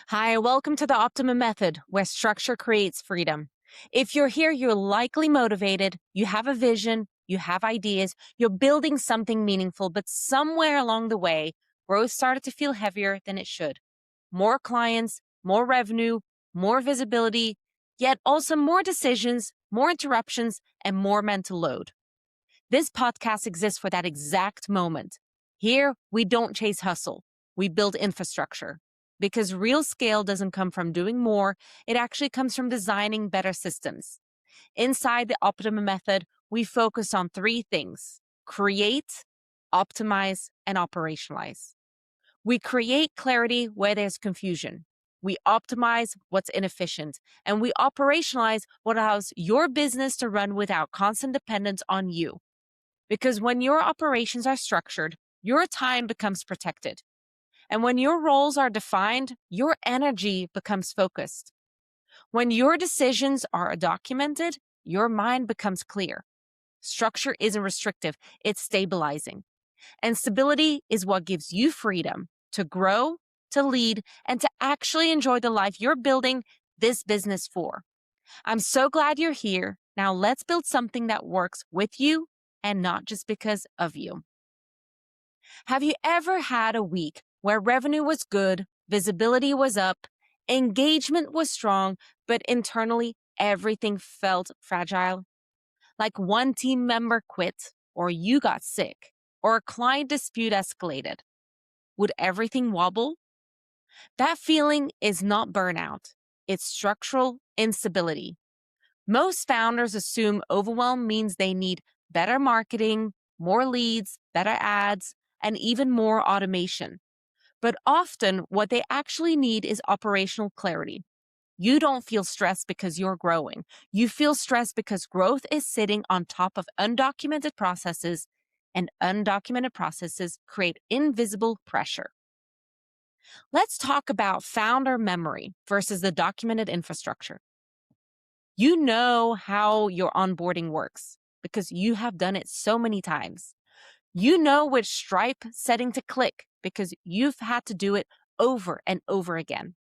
Hi, welcome to the Optimum Method, where structure creates freedom. If you're here, you're likely motivated, you have a vision, you have ideas, you're building something meaningful, but somewhere along the way, growth started to feel heavier than it should. More clients, more revenue, more visibility, yet also more decisions, more interruptions, and more mental load. This podcast exists for that exact moment. Here, we don't chase hustle, we build infrastructure. Because real scale doesn't come from doing more, it actually comes from designing better systems. Inside the Optimum Method, we focus on three things: create, optimize, and operationalize. We create clarity where there's confusion. We optimize what's inefficient, and we operationalize what allows your business to run without constant dependence on you. Because when your operations are structured, your time becomes protected. And when your roles are defined, your energy becomes focused. When your decisions are documented, your mind becomes clear. Structure isn't restrictive, it's stabilizing. And stability is what gives you freedom to grow, to lead, and to actually enjoy the life you're building this business for. I'm so glad you're here. Now let's build something that works with you and not just because of you. Have you ever had a week where revenue was good, visibility was up, engagement was strong, but internally everything felt fragile? Like one team member quit, or you got sick, or a client dispute escalated. Would everything wobble? That feeling is not burnout, it's structural instability. Most founders assume overwhelm means they need better marketing, more leads, better ads, and even more automation. But often, what they actually need is operational clarity. You don't feel stressed because you're growing. You feel stressed because growth is sitting on top of undocumented processes, and undocumented processes create invisible pressure. Let's talk about founder memory versus the documented infrastructure. You know how your onboarding works because you have done it so many times. You know which Stripe setting to click because you've had to do it over and over again.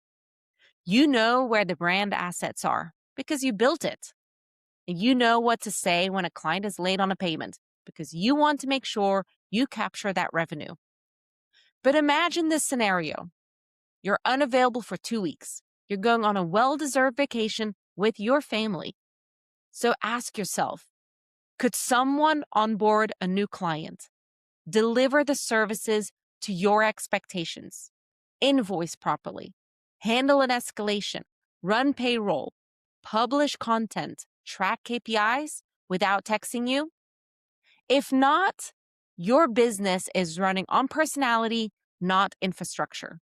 You know where the brand assets are because you built it. And you know what to say when a client is late on a payment because you want to make sure you capture that revenue. But imagine this scenario. You're unavailable for 2 weeks. You're going on a well-deserved vacation with your family. So ask yourself, could someone onboard a new client, deliver the services to your expectations, invoice properly, handle an escalation, run payroll, publish content, track KPIs without texting you? If not, your business is running on personality, not infrastructure.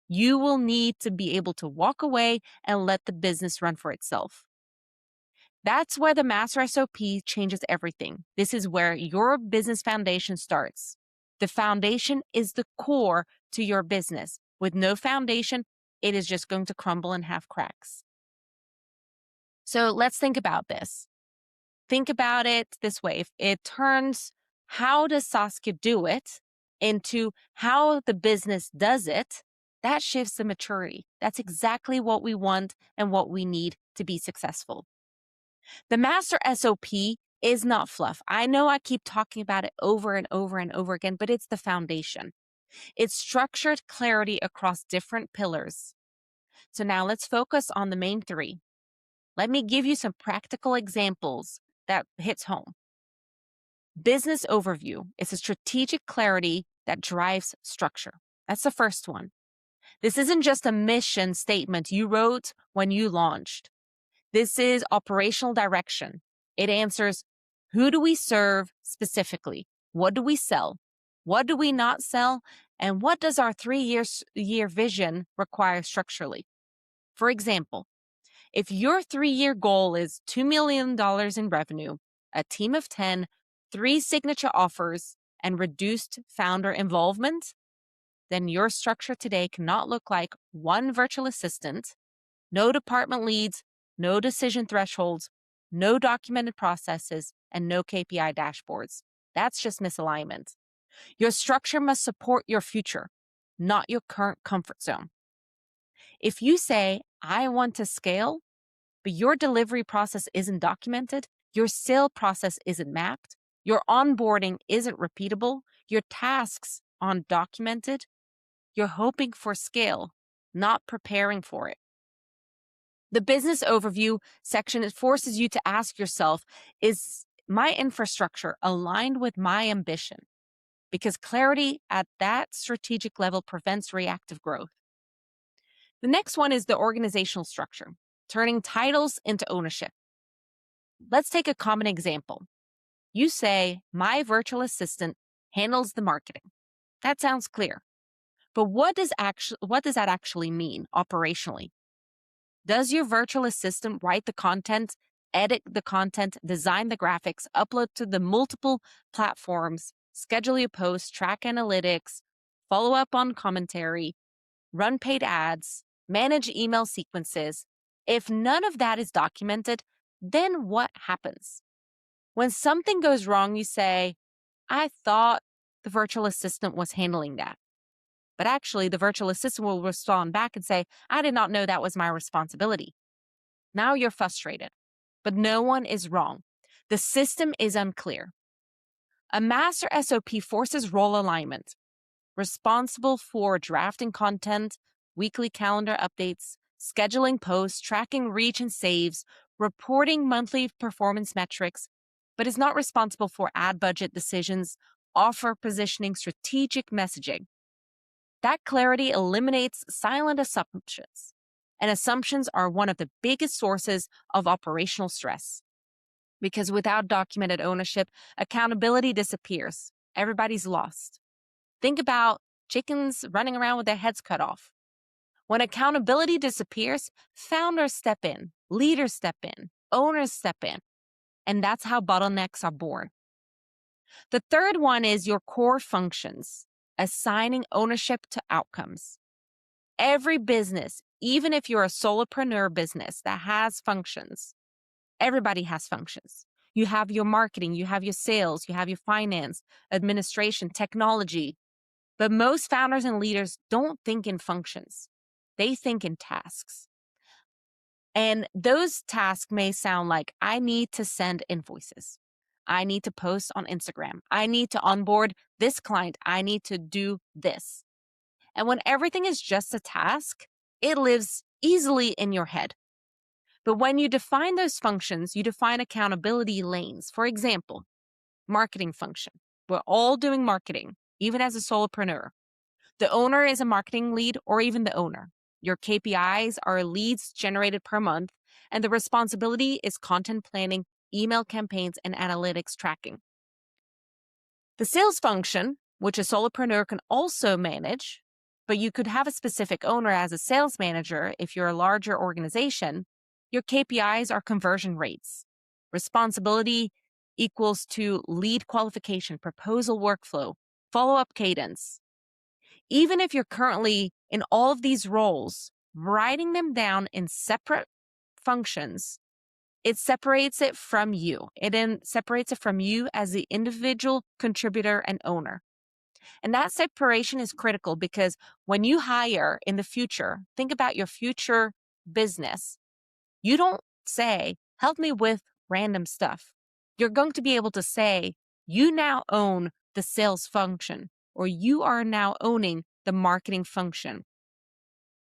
You will need to be able to walk away and let the business run for itself. That's where the Master SOP changes everything. This is where your business foundation starts. The foundation is the core to your business. With no foundation, it is just going to crumble and have cracks. So let's think about this. Think about it this way. If it turns how does Saskia do it into how the business does it, that shifts the maturity. That's exactly what we want and what we need to be successful. The Master SOP is not fluff. I know I keep talking about it over and over and over again, but it's the foundation. It's structured clarity across different pillars. So now let's focus on the main three. Let me give you some practical examples that hits home. Business overview is a strategic clarity that drives structure. That's the first one. This isn't just a mission statement you wrote when you launched. This is operational direction. It answers, who do we serve specifically? What do we sell? What do we not sell? And what does our 3-year vision require structurally? For example, if your 3-year goal is $2 million in revenue, a team of 10, 3 signature offers, and reduced founder involvement, then your structure today cannot look like one virtual assistant, no department leads, no decision thresholds, no documented processes, and no KPI dashboards. That's just misalignment. Your structure must support your future, not your current comfort zone. If you say, I want to scale, but your delivery process isn't documented, your sale process isn't mapped, your onboarding isn't repeatable, your tasks aren't documented, you're hoping for scale, not preparing for it. The business overview section forces you to ask yourself, is my infrastructure aligned with my ambition? Because clarity at that strategic level prevents reactive growth. The next one is the organizational structure, turning titles into ownership. Let's take a common example. You say, my virtual assistant handles the marketing. That sounds clear. But what does that actually mean operationally? Does your virtual assistant write the content, edit the content, design the graphics, upload to the multiple platforms, schedule your posts, track analytics, follow up on commentary, run paid ads, manage email sequences? If none of that is documented, then what happens? When something goes wrong, you say, I thought the virtual assistant was handling that. But actually, the virtual assistant will respond back and say, I did not know that was my responsibility. Now you're frustrated, but no one is wrong. The system is unclear. A master SOP forces role alignment, responsible for drafting content, weekly calendar updates, scheduling posts, tracking reach and saves, reporting monthly performance metrics, but is not responsible for ad budget decisions, offer positioning, strategic messaging. That clarity eliminates silent assumptions, and assumptions are one of the biggest sources of operational stress. Because without documented ownership, accountability disappears. Everybody's lost. Think about chickens running around with their heads cut off. When accountability disappears, founders step in, leaders step in, owners step in, and that's how bottlenecks are born. The third one is your core functions, assigning ownership to outcomes. Every business, even if you're a solopreneur business that has functions, everybody has functions. You have your marketing, you have your sales, you have your finance, administration, technology. But most founders and leaders don't think in functions. They think in tasks. And those tasks may sound like, I need to send invoices. I need to post on Instagram. I need to onboard this client. I need to do this. And when everything is just a task, it lives easily in your head. But when you define those functions, you define accountability lanes. For example, marketing function. We're all doing marketing, even as a solopreneur. The owner is a marketing lead or even the owner. Your KPIs are leads generated per month, and the responsibility is content planning, email campaigns, and analytics tracking. The sales function, which a solopreneur can also manage, but you could have a specific owner as a sales manager if you're a larger organization. Your KPIs are conversion rates. Responsibility equals to lead qualification, proposal workflow, follow-up cadence. Even if you're currently in all of these roles, writing them down in separate functions, it separates it from you. It separates it from you as the individual contributor and owner. And that separation is critical because when you hire in the future, think about your future business. You don't say, help me with random stuff. You're going to be able to say, you now own the sales function, or you are now owning the marketing function.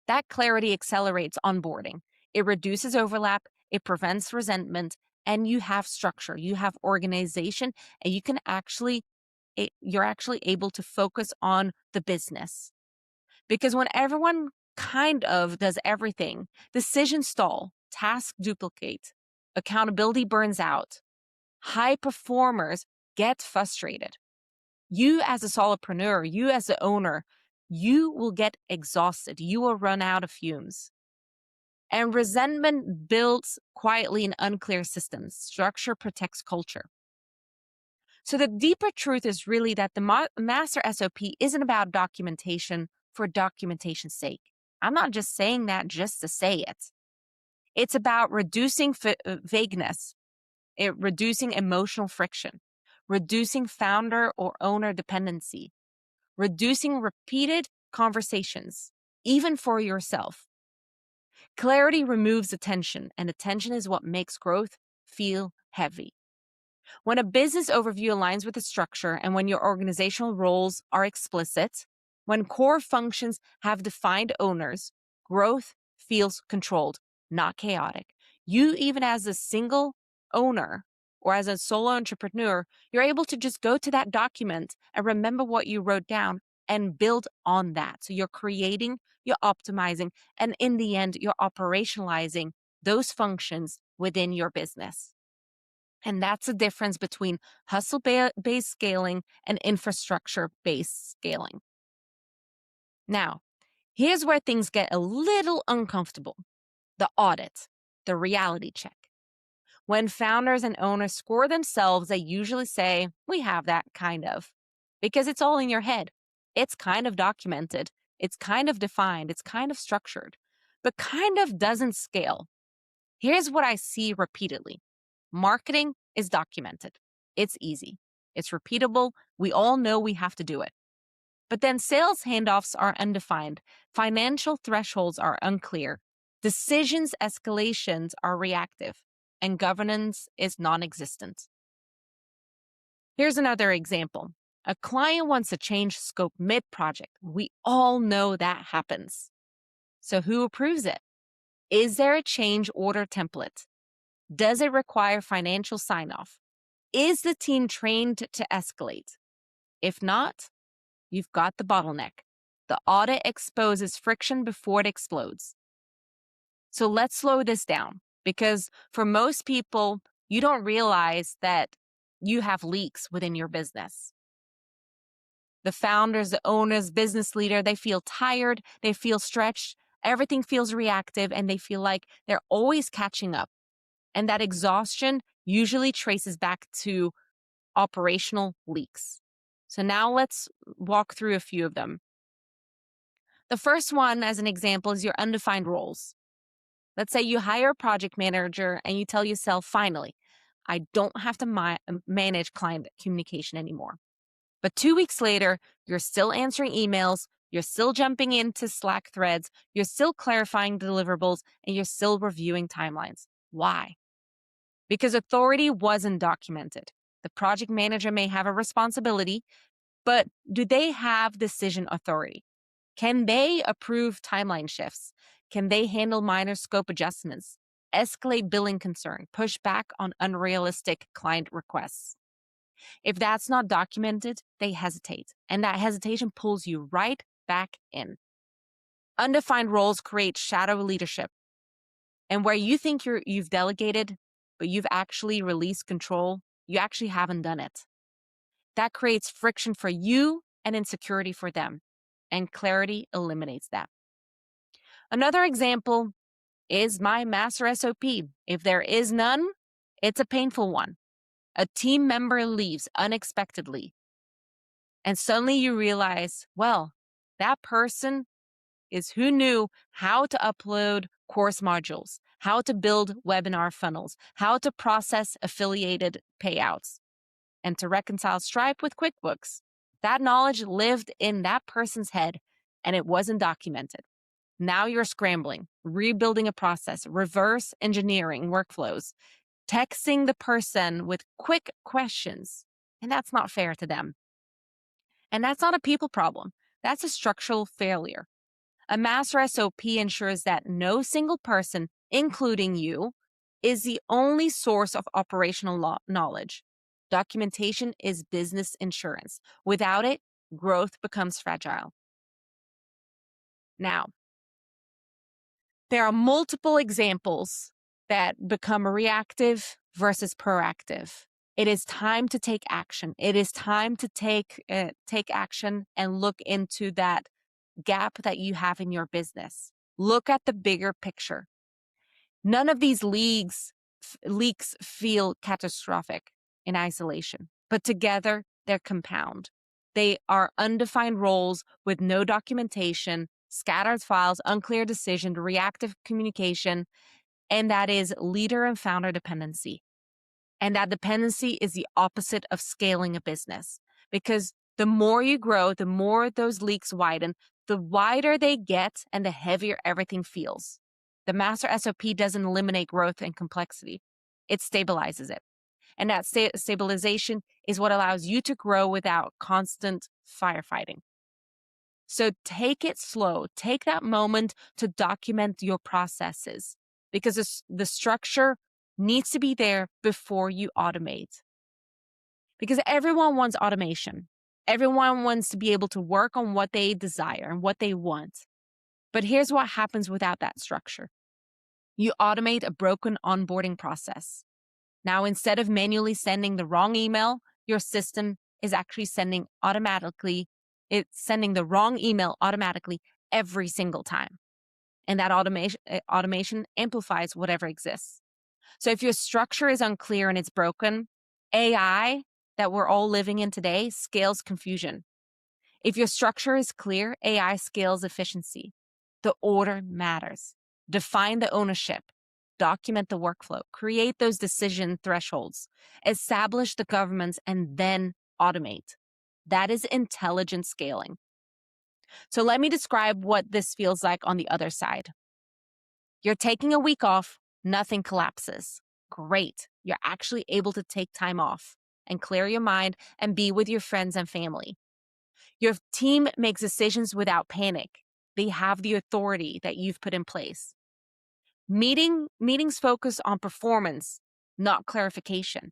That clarity accelerates onboarding. It reduces overlap, it prevents resentment, and you have structure, you have organization, and you're actually able to focus on the business. Because when everyone kind of does everything, decisions stall, tasks duplicate, accountability burns out, high performers get frustrated. You as a solopreneur, you as the owner, you will get exhausted. You will run out of fumes. And resentment builds quietly in unclear systems. Structure protects culture. So the deeper truth is really that the Master SOP isn't about documentation for documentation's sake. I'm not just saying that just to say it. It's about reducing vagueness, reducing emotional friction, reducing founder or owner dependency, reducing repeated conversations, even for yourself. Clarity removes attention, and attention is what makes growth feel heavy. When a business overview aligns with the structure and when your organizational roles are explicit, when core functions have defined owners, growth feels controlled, not chaotic. You, even as a single owner or as a solo entrepreneur, you're able to just go to that document and remember what you wrote down and build on that. So you're creating, you're optimizing, and in the end, you're operationalizing those functions within your business. And that's the difference between hustle-based scaling and infrastructure-based scaling. Now, here's where things get a little uncomfortable: the audit, the reality check. When founders and owners score themselves, they usually say, "We have that kind of," because it's all in your head. It's kind of documented. It's kind of defined. It's kind of structured, but kind of doesn't scale. Here's what I see repeatedly. Marketing is documented. It's easy. It's repeatable. We all know we have to do it. But then sales handoffs are undefined. Financial thresholds are unclear. Decisions escalations are reactive. And governance is non-existent. Here's another example. A client wants to change scope mid-project. We all know that happens. So who approves it? Is there a change order template? Does it require financial sign-off? Is the team trained to escalate? If not, you've got the bottleneck. The audit exposes friction before it explodes. So let's slow this down, because for most people, you don't realize that you have leaks within your business. The founders, the owners, business leader, they feel tired, they feel stretched, everything feels reactive, and they feel like they're always catching up. And that exhaustion usually traces back to operational leaks. So now let's walk through a few of them. The first one, as an example, is your undefined roles. Let's say you hire a project manager and you tell yourself, finally, I don't have to manage client communication anymore. But 2 weeks later, you're still answering emails, you're still jumping into Slack threads, you're still clarifying deliverables, and you're still reviewing timelines. Why? Because authority wasn't documented. The project manager may have a responsibility, but do they have decision authority? Can they approve timeline shifts? Can they handle minor scope adjustments, escalate billing concern, push back on unrealistic client requests? If that's not documented, they hesitate, and that hesitation pulls you right back in. Undefined roles create shadow leadership. And where you think you've delegated, but you've actually released control, you actually haven't done it. That creates friction for you and insecurity for them, and clarity eliminates that. Another example is my Master SOP. If there is none, it's a painful one. A team member leaves unexpectedly, and suddenly you realize, well, that person is who knew how to upload course modules, how to build webinar funnels, how to process affiliated payouts, and to reconcile Stripe with QuickBooks. That knowledge lived in that person's head, and it wasn't documented. Now you're scrambling, rebuilding a process, reverse engineering workflows, texting the person with quick questions, and that's not fair to them. And that's not a people problem. That's a structural failure. A Master SOP ensures that no single person, including you, is the only source of operational knowledge. Documentation is business insurance. Without it, growth becomes fragile. Now, there are multiple examples that become reactive versus proactive. It is time to take action. It is time to take action and look into that gap that you have in your business. Look at the bigger picture. None of these leaks feel catastrophic in isolation, but together they're compound. They are undefined roles with no documentation, scattered files, unclear decision, reactive communication, and that is leader and founder dependency. And that dependency is the opposite of scaling a business, because the more you grow, the more those leaks widen, the wider they get and the heavier everything feels. The Master SOP doesn't eliminate growth and complexity. It stabilizes it. And that stabilization is what allows you to grow without constant firefighting. So take it slow. Take that moment to document your processes because the structure needs to be there before you automate. Because everyone wants automation. Everyone wants to be able to work on what they desire and what they want. But here's what happens without that structure. You automate a broken onboarding process. Now, instead of manually sending the wrong email, your system is actually sending the wrong email automatically every single time. And that automation amplifies whatever exists. So if your structure is unclear and it's broken, AI that we're all living in today scales confusion. If your structure is clear, AI scales efficiency. The order matters. Define the ownership. Document the workflow. Create those decision thresholds. Establish the governance and then automate. That is intelligent scaling. So let me describe what this feels like on the other side. You're taking a week off, nothing collapses. Great. You're actually able to take time off and clear your mind and be with your friends and family. Your team makes decisions without panic. They have the authority that you've put in place. Meetings focus on performance, not clarification.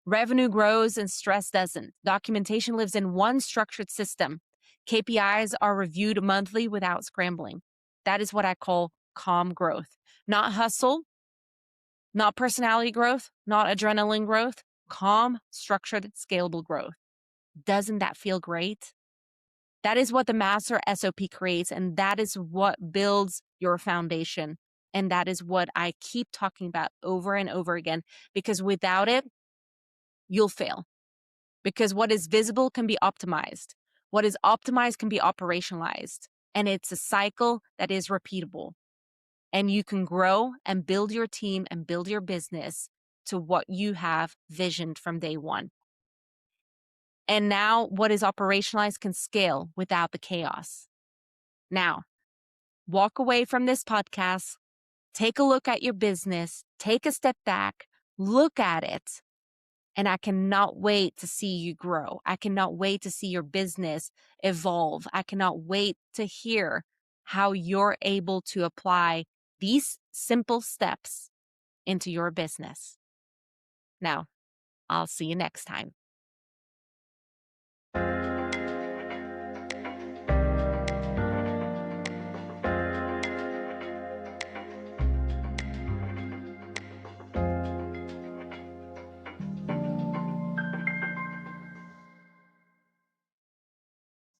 Revenue grows and stress doesn't. Documentation lives in one structured system. KPIs are reviewed monthly without scrambling. That is what I call calm growth. Not hustle, not personality growth, not adrenaline growth, calm, structured, scalable growth. Doesn't that feel great? That is what the Master SOP creates, and that is what builds your foundation. And that is what I keep talking about over and over again, because without it, you'll fail. Because what is visible can be optimized. What is optimized can be operationalized. And it's a cycle that is repeatable. And you can grow and build your team and build your business to what you have visioned from day one. And now what is operationalized can scale without the chaos. Now, walk away from this podcast, take a look at your business, take a step back, look at it. And I cannot wait to see you grow. I cannot wait to see your business evolve. I cannot wait to hear how you're able to apply these simple steps into your business. Now, I'll see you next time.